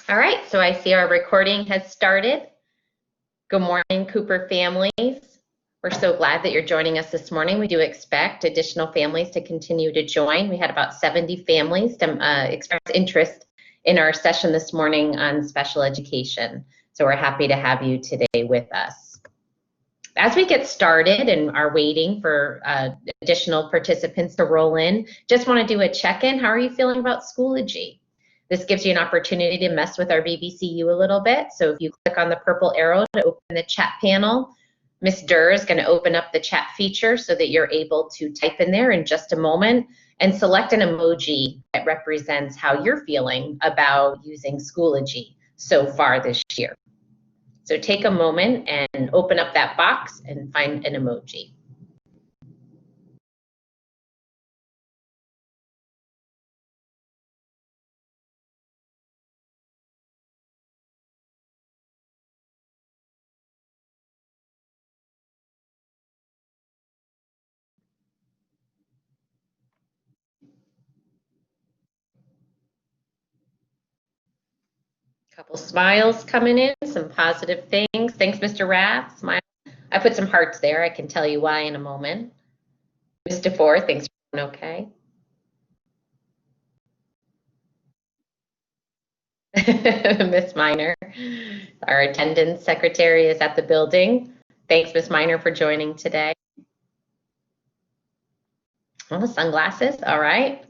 All right, so I see our recording has started. Good morning, Cooper families. We're so glad that you're joining us this morning. We do expect additional families to continue to join. We had about 70 families to express interest in our session this morning on special education. So we're happy to have you today with us. As we get started and are waiting for additional participants to roll in, just want to do a check-in. How are you feeling about Schoology? This gives you an opportunity to mess with our BBCU a little bit. So if you click on the purple arrow to open the chat panel, Ms. Durr is going to open up the chat feature so that you're able to type in there in just a moment and select an emoji that represents how you're feeling about using Schoology so far this year. So take a moment and open up that box and find an emoji. Couple smiles coming in, some positive things. Thanks, Mr. Rath. Smile. I put some hearts there. I can tell you why in a moment. Mr. Ford, thanks for doing okay. Miss Miner, our attendance secretary, is at the building. Thanks, Miss Miner, for joining today. Oh, sunglasses. All right.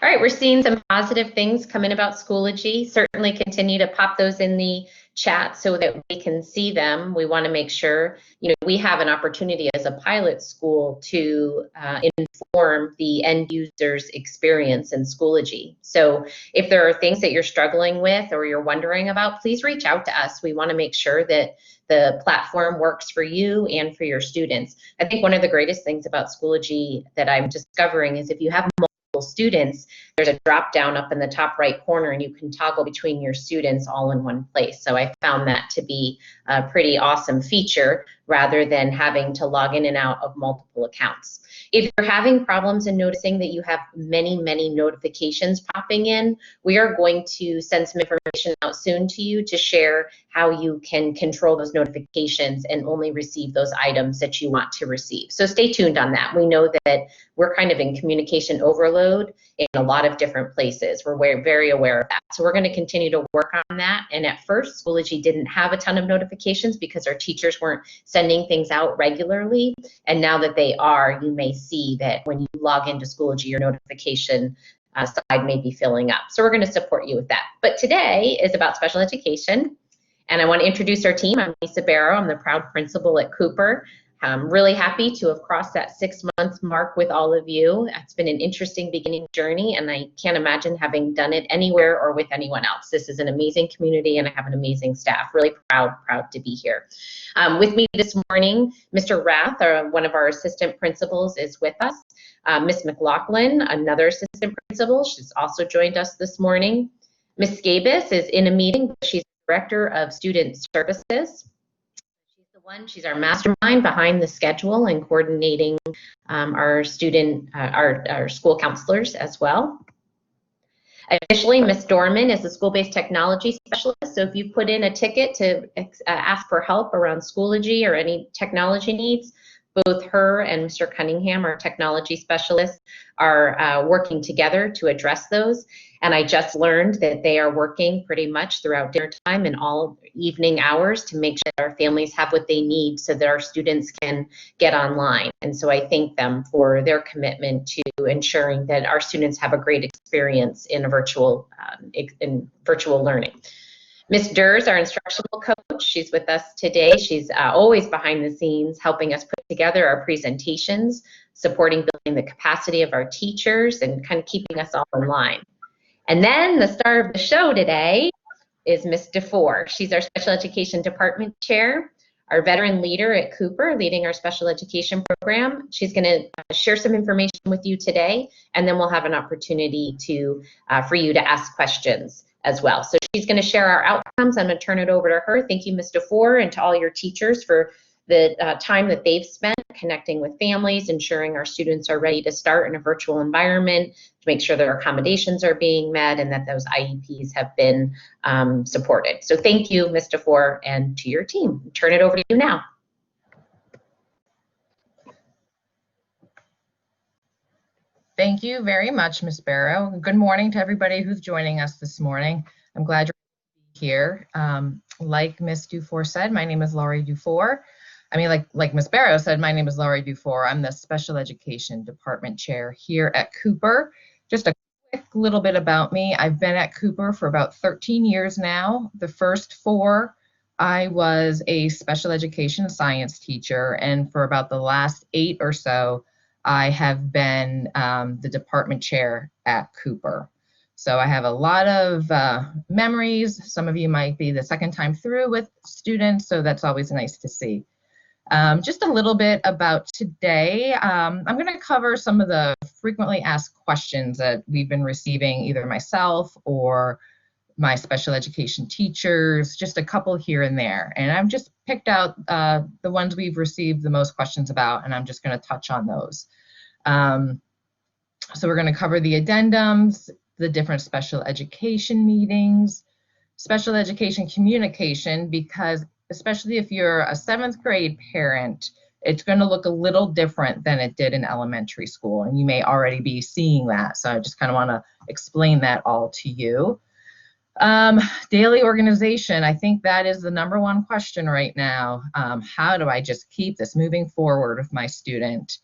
All right, we're seeing some positive things coming about Schoology. Certainly continue to pop those in the chat so that we can see them. We want to make sure, we have an opportunity as a pilot school to inform the end user's experience in Schoology. So if there are things that you're struggling with or you're wondering about, please reach out to us. We want to make sure that the platform works for you and for your students. I think one of the greatest things about Schoology that I'm discovering is if you have students, there's a drop down up in the top right corner and you can toggle between your students all in one place. So I found that to be a pretty awesome feature rather than having to log in and out of multiple accounts. If you're having problems and noticing that you have many notifications popping in, we are going to send some information out soon to you to share how you can control those notifications and only receive those items that you want to receive. So stay tuned on that. We know that we're kind of in communication overload in a lot of different places. We're very aware of that. So we're going to continue to work on that. And at first, Schoology didn't have a ton of notifications because our teachers weren't sending things out regularly. And now that they are, you may see that when you log into Schoology, your notification side may be filling up. So we're going to support you with that. But today is about special education. And I want to introduce our team. I'm Lisa Barrow. I'm the proud principal at Cooper. I'm really happy to have crossed that 6-month mark with all of you. It's been an interesting beginning journey, and I can't imagine having done it anywhere or with anyone else. This is an amazing community, and I have an amazing staff. Really proud to be here. With me this morning, Mr. Rath, one of our assistant principals, is with us. Ms. McLaughlin, another assistant principal, she's also joined us this morning. Ms. Scabis is in a meeting, but she's Director of Student Services. She's our mastermind behind the schedule and coordinating our school counselors as well. Additionally, Ms. Dorman is the school-based technology specialist. So if you put in a ticket to ask for help around Schoology or any technology needs, both her and Mr. Cunningham, our technology specialists, are working together to address those. And I just learned that they are working pretty much throughout dinner time and all evening hours to make sure our families have what they need so that our students can get online. And so I thank them for their commitment to ensuring that our students have a great experience in virtual learning. Ms. Durr is our instructional coach. She's with us today. She's always behind the scenes helping us put together our presentations, supporting building the capacity of our teachers, and kind of keeping us all in line. And then the star of the show today is Ms. DeFore. She's our special education department chair, our veteran leader at Cooper, leading our special education program. She's going to share some information with you today, and then we'll have an opportunity for you to ask questions as well. So she's going to share our outcomes. I'm going to turn it over to her. Thank you, Ms. DeFore, and to all your teachers for the time that they've spent connecting with families, ensuring our students are ready to start in a virtual environment, to make sure their accommodations are being met and that those IEPs have been supported. So thank you, Ms. DeFore, and to your team. Turn it over to you now. Thank you very much, Ms. Barrow. Good morning to everybody who's joining us this morning. I'm glad you're here. Like Ms. Dufour said, my name is Laurie Dufour. I mean, like Ms. Barrow said, my name is Laurie Dufour. I'm the Special Education Department Chair here at Cooper. Just a quick little bit about me. I've been at Cooper for about 13 years now. The first 4, I was a special education science teacher, and for about the last 8 or so, I have been the department chair at Cooper. So I have a lot of memories. Some of you might be the second time through with students, so that's always nice to see. Just a little bit about today. I'm going to cover some of the frequently asked questions that we've been receiving, either myself or my special education teachers, just a couple here and there. And I've just picked out the ones we've received the most questions about, and I'm just going to touch on those. So we're going to cover the addendums, the different special education meetings, special education communication, because especially if you're a 7th grade parent, it's going to look a little different than it did in elementary school, and you may already be seeing that. So I just kind of want to explain that all to you. Daily organization, I think that is the #1 question right now. How do I just keep this moving forward with my student?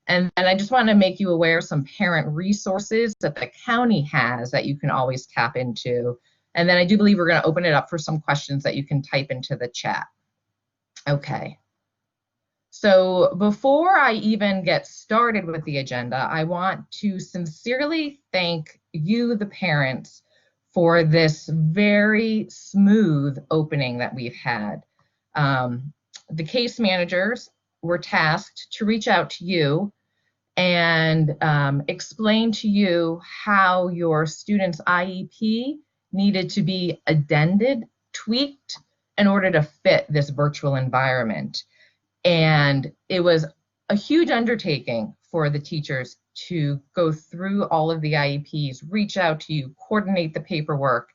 And I just want to make you aware of some parent resources that the county has that you can always tap into. And then I do believe we're going to open it up for some questions that you can type into the chat. Okay. So before I even get started with the agenda, I want to sincerely thank you, the parents, for this very smooth opening that we've had. The case managers were tasked to reach out to you and explain to you how your student's IEP needed to be addended, tweaked, in order to fit this virtual environment. And it was a huge undertaking for the teachers to go through all of the IEPs, reach out to you, coordinate the paperwork.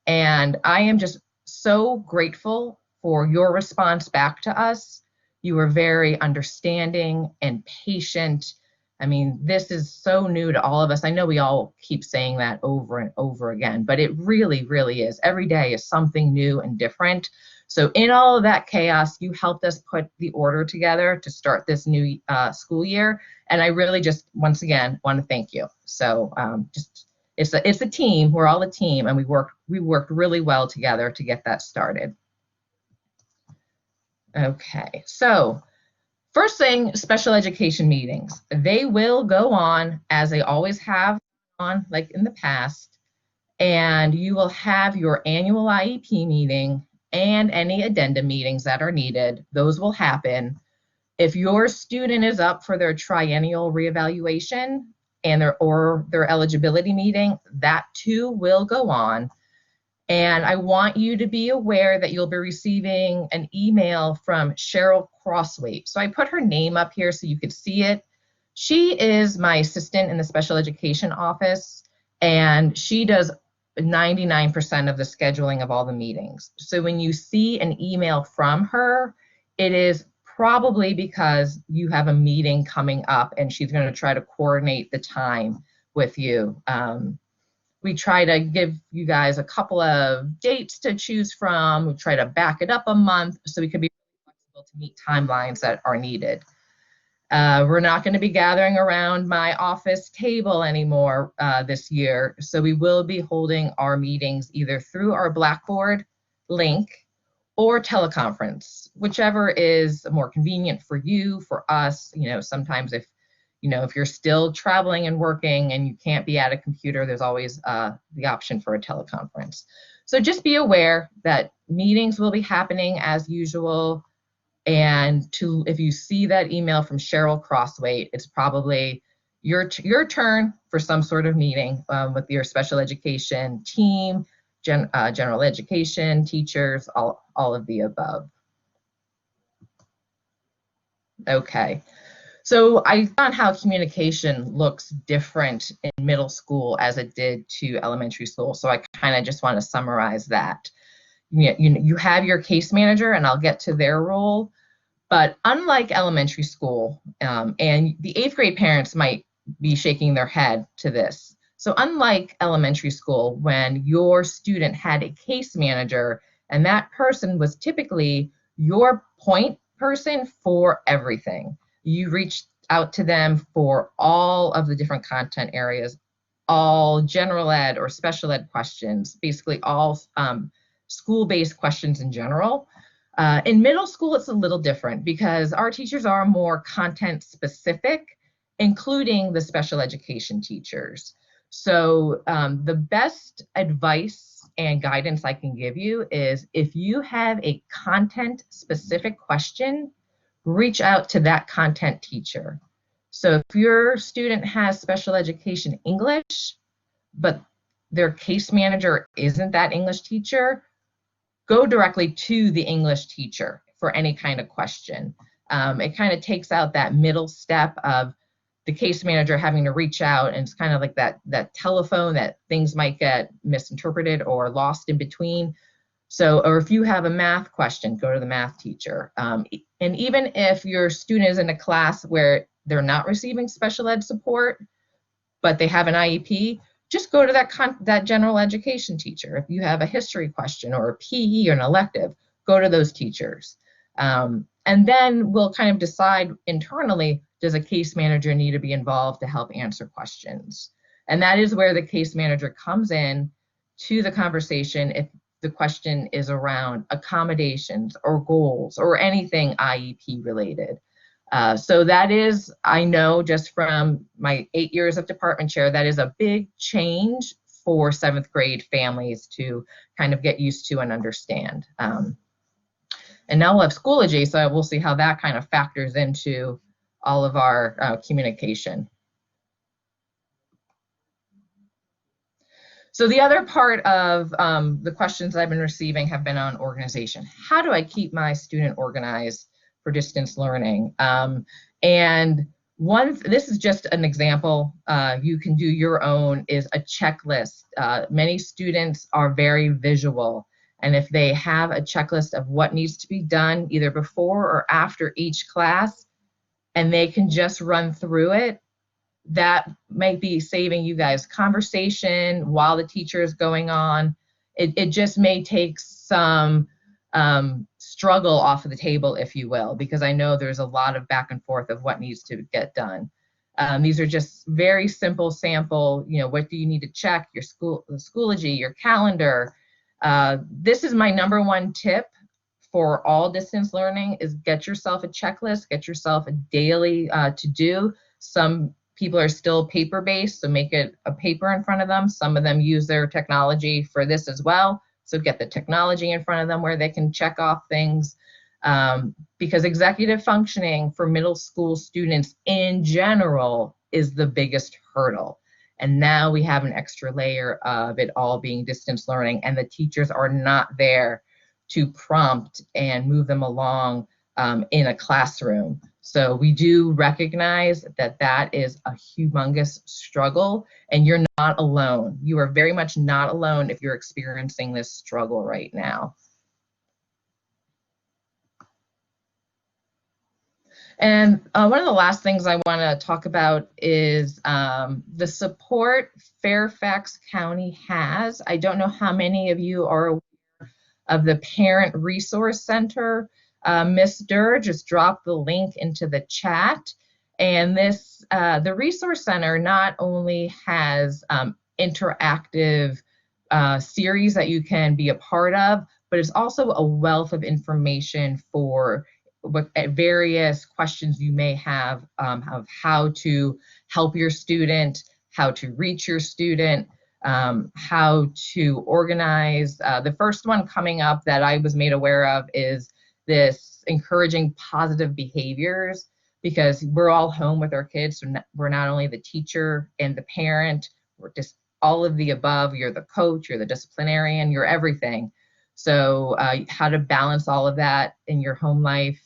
And I am just so grateful for your response back to us. You were very understanding and patient. I mean, this is so new to all of us. I know we all keep saying that over and over again, but it really, really is. Every day is something new and different. So in all of that chaos, you helped us put the order together to start this new school year. And I really just, once again, want to thank you. So it's a team. We're all a team, and we worked really well together to get that started. Okay, so first thing, special education meetings. They will go on as they always have on, like in the past, and you will have your annual IEP meeting and any addendum meetings that are needed. Those will happen. If your student is up for their triennial reevaluation and their eligibility meeting, that too will go on. And I want you to be aware that you'll be receiving an email from Cheryl Crossweight. So I put her name up here so you could see it. She is my assistant in the special education office, and she does 99% of the scheduling of all the meetings. So when you see an email from her, it is probably because you have a meeting coming up and she's going to try to coordinate the time with you. We try to give you guys a couple of dates to choose from. We try to back it up a month so we can be flexible to meet timelines that are needed. We're not going to be gathering around my office table anymore this year, so we will be holding our meetings either through our Blackboard link or teleconference, whichever is more convenient for you, for us. You know, sometimes if you're still traveling and working and you can't be at a computer, there's always the option for a teleconference. So just be aware that meetings will be happening as usual. And if you see that email from Cheryl Crossweight, it's probably your turn for some sort of meeting with your special education team, general education, teachers, all of the above. Okay. So I found how communication looks different in middle school as it did to elementary school. So I kind of just want to summarize that. You have your case manager, and I'll get to their role. But unlike elementary school, and the eighth grade parents might be shaking their head to this. So unlike elementary school, when your student had a case manager, and that person was typically your point person for everything. You reached out to them for all of the different content areas, all general ed or special ed questions, basically all school-based questions in general. In middle school, it's a little different because our teachers are more content specific, including the special education teachers. So the best advice and guidance I can give you is if you have a content specific question, reach out to that content teacher. So if your student has special education English, but their case manager isn't that English teacher, go directly to the English teacher for any kind of question. It kind of takes out that middle step of the case manager having to reach out, and it's kind of like that telephone that things might get misinterpreted or lost in between. So, or if you have a math question, go to the math teacher. And even if your student is in a class where they're not receiving special ed support, but they have an IEP, just go to that general education teacher. If you have a history question or a PE or an elective, go to those teachers. And then we'll kind of decide internally, does a case manager need to be involved to help answer questions? And that is where the case manager comes in to the conversation if the question is around accommodations or goals or anything IEP related. So that is, I know just from my 8 years of department chair, that is a big change for seventh grade families to kind of get used to and understand. And now we'll have Schoology, so we'll see how that kind of factors into all of our communication. So the other part of the questions I've been receiving have been on organization. How do I keep my student organized for distance learning? And this is just an example, you can do your own, is a checklist. Many students are very visual, and if they have a checklist of what needs to be done either before or after each class, and they can just run through it, that might be saving you guys conversation while the teacher is going on. It just may take some struggle off of the table, if you will, because I know there's a lot of back and forth of what needs to get done. These are just very simple sample, what do you need to check, your Schoology, your calendar. This is my #1 tip for all distance learning is get yourself a checklist, get yourself a daily to do. Some people are still paper-based, so make it a paper in front of them. Some of them use their technology for this as well. So get the technology in front of them where they can check off things. Because executive functioning for middle school students in general is the biggest hurdle. And now we have an extra layer of it all being distance learning, and the teachers are not there to prompt and move them along in a classroom. So we do recognize that that is a humongous struggle, and you're not alone. You are very much not alone if you're experiencing this struggle right now. And one of the last things I want to talk about is the support Fairfax County has. I don't know how many of you are aware of the Parent Resource Center. Ms. Durr just dropped the link into the chat. And the Resource Center not only has interactive series that you can be a part of, but it's also a wealth of information for various questions you may have of how to help your student, how to reach your student, how to organize. The first one coming up that I was made aware of is this encouraging positive behaviors, because we're all home with our kids. So we're not only the teacher and the parent, we're just all of the above. You're the coach, you're the disciplinarian, you're everything. So how to balance all of that in your home life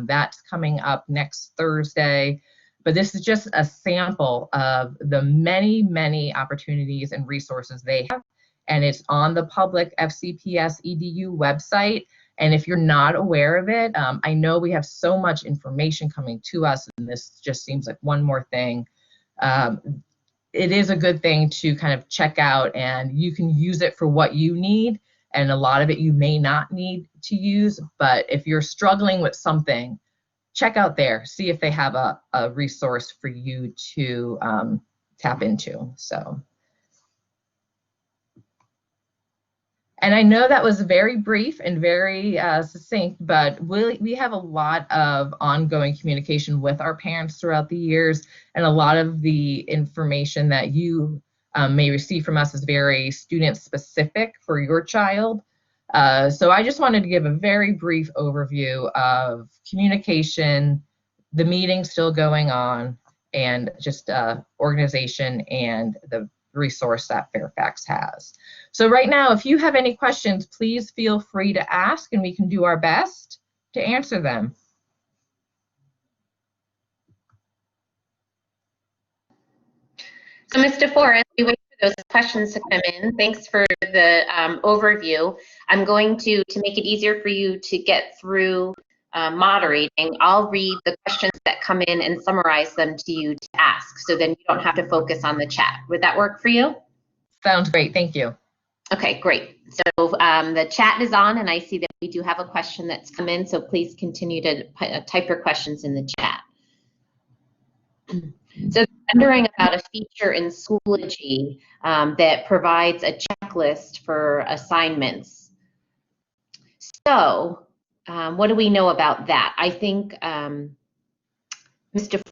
That's coming up next Thursday. But this is just a sample of the many, many opportunities and resources they have. And it's on the public FCPS EDU website. And if you're not aware of it, I know we have so much information coming to us, and this just seems like one more thing. It is a good thing to kind of check out, and you can use it for what you need. And a lot of it you may not need to use, but if you're struggling with something, check out there, see if they have a resource for you to tap into. So, and I know that was very brief and very succinct, but we have a lot of ongoing communication with our parents throughout the years, and a lot of the information that you may receive from us is very student specific for your child. So I just wanted to give a very brief overview of communication, the meeting still going on, and just organization and the resource that Fairfax has. So right now, if you have any questions, please feel free to ask, and we can do our best to answer them. So, Mr. Forrest, we wait for those questions to come in. Thanks for the overview. I'm going to make it easier for you to get through moderating. I'll read the questions that come in and summarize them to you to ask, so then you don't have to focus on the chat. Would that work for you? Sounds great. Thank you. Okay, great. So the chat is on, and I see that we do have a question that's come in, so please continue to type your questions in the chat. So wondering about a feature in Schoology that provides a checklist for assignments. So what do we know about that? I think Mr.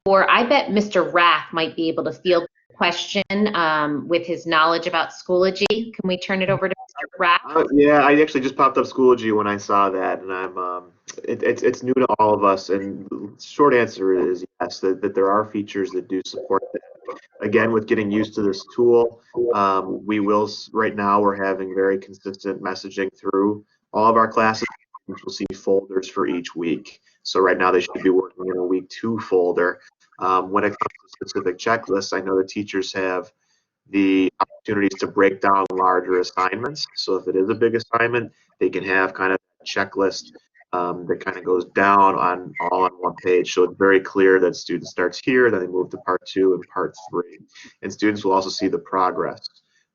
I bet Mr. Rath might be able to field the question with his knowledge about Schoology. Can we turn it over to Mr. Rath? Yeah, I actually just popped up Schoology when I saw that, and I'm it's new to all of us. And the short answer is yes, that there are features that do support that. Again, with getting used to this tool, we will right now we're having very consistent messaging through all of our classes. We'll see folders for each week. So right now they should be working in a week 2 folder. When it comes to specific checklists, I know the teachers have the opportunities to break down larger assignments. So if it is a big assignment, they can have kind of a checklist that kind of goes down all on one page. So it's very clear that student starts here, then they move to part 2 and part 3. And students will also see the progress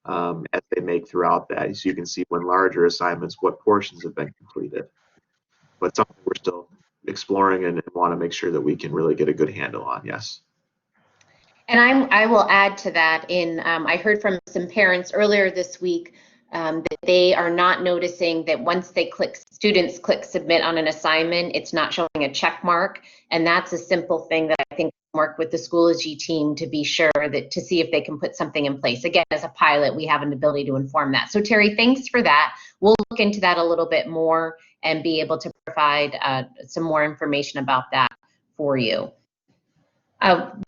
as they make throughout that. So you can see when larger assignments, what portions have been completed. But something we're still exploring and want to make sure that we can really get a good handle on, yes. And I will add to that. I heard from some parents earlier this week that they are not noticing that once students click submit on an assignment, it's not showing a check mark. And that's a simple thing that I think can work with the Schoology team to be sure that to see if they can put something in place. Again, as a pilot, we have an ability to inform that. So Terry, thanks for that. We'll look into that a little bit more and be able to provide some more information about that for you.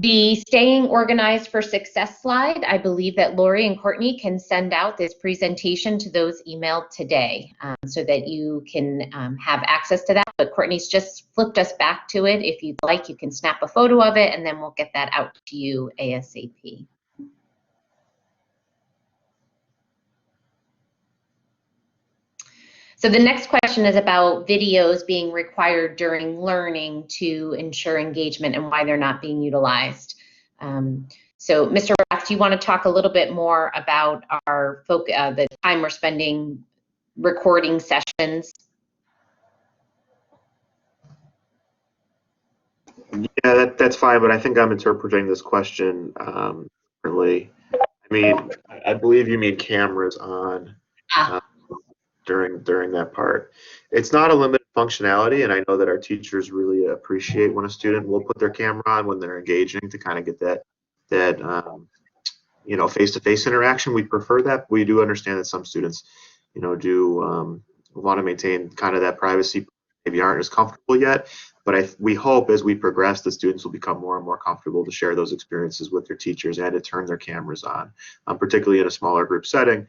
The staying organized for success slide, I believe that Lori and Courtney can send out this presentation to those emailed today so that you can have access to that. But Courtney's just flipped us back to it. If you'd like, you can snap a photo of it and then we'll get that out to you ASAP. So the next question is about videos being required during learning to ensure engagement and why they're not being utilized. So Mr. Rath, do you want to talk a little bit more about our the time we're spending recording sessions? Yeah, that's fine, but I think I'm interpreting this question differently. I mean, I believe you mean cameras on. During that part. It's not a limited functionality, and I know that our teachers really appreciate when a student will put their camera on when they're engaging to kind of get that you know, face-to-face interaction. We prefer that. We do understand that some students, you know, do want to maintain kind of that privacy, maybe aren't as comfortable yet. But we hope as we progress, the students will become more and more comfortable to share those experiences with their teachers and to turn their cameras on, particularly in a smaller group setting,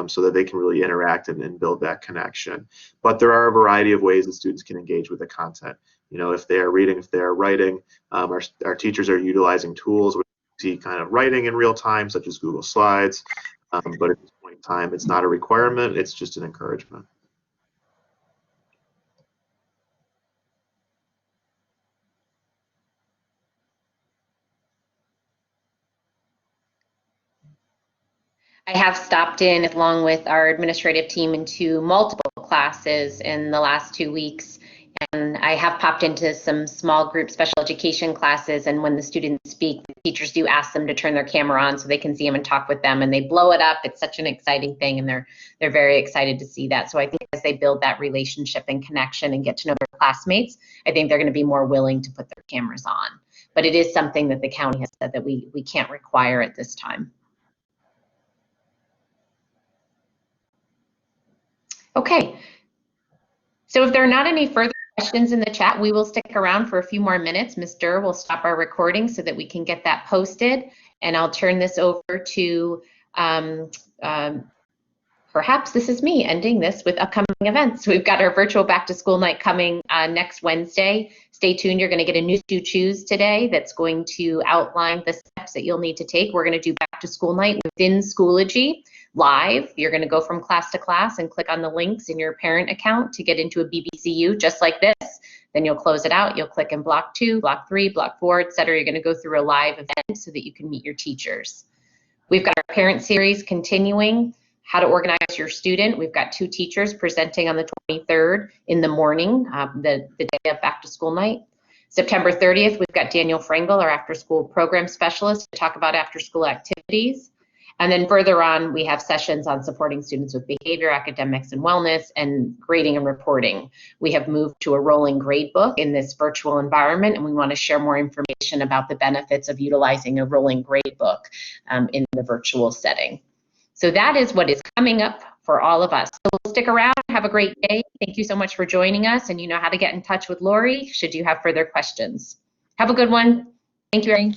so that they can really interact and build that connection. But there are a variety of ways that students can engage with the content. If they are reading, if they are writing, our teachers are utilizing tools where you see kind of writing in real time, such as Google Slides. But at this point in time, it's not a requirement, it's just an encouragement. I have stopped in along with our administrative team into multiple classes in the last 2 weeks. And I have popped into some small group special education classes, and when the students speak, the teachers do ask them to turn their camera on so they can see them and talk with them, and they blow it up. It's such an exciting thing, and they're very excited to see that. So I think as they build that relationship and connection and get to know their classmates, I think they're going to be more willing to put their cameras on. But it is something that the county has said that we can't require at this time. Okay, so if there are not any further questions in the chat, we will stick around for a few more minutes. Ms. Durr will stop our recording so that we can get that posted, and I'll turn this over to, perhaps this is me ending this with upcoming events. We've got our virtual back to school night coming next Wednesday. Stay tuned, you're gonna get a new to choose today that's going to outline the steps that you'll need to take. We're gonna do back to school night within Schoology live. You're going to go from class to class and click on the links in your parent account to get into a BBCU just like this. Then you'll close it out. You'll click in block 2, block 3, block 4, etc. You're going to go through a live event so that you can meet your teachers. We've got our parent series continuing, how to organize your student. We've got 2 teachers presenting on the 23rd in the morning, the day of back to school night. September 30th, we've got Daniel Frengel, our after school program specialist, to talk about after school activities. And then further on, we have sessions on supporting students with behavior, academics, and wellness, and grading and reporting. We have moved to a rolling grade book in this virtual environment, and we want to share more information about the benefits of utilizing a rolling grade book in the virtual setting. So that is what is coming up for all of us. So we'll stick around, have a great day. Thank you so much for joining us, and you know how to get in touch with Lori should you have further questions. Have a good one. Thank you.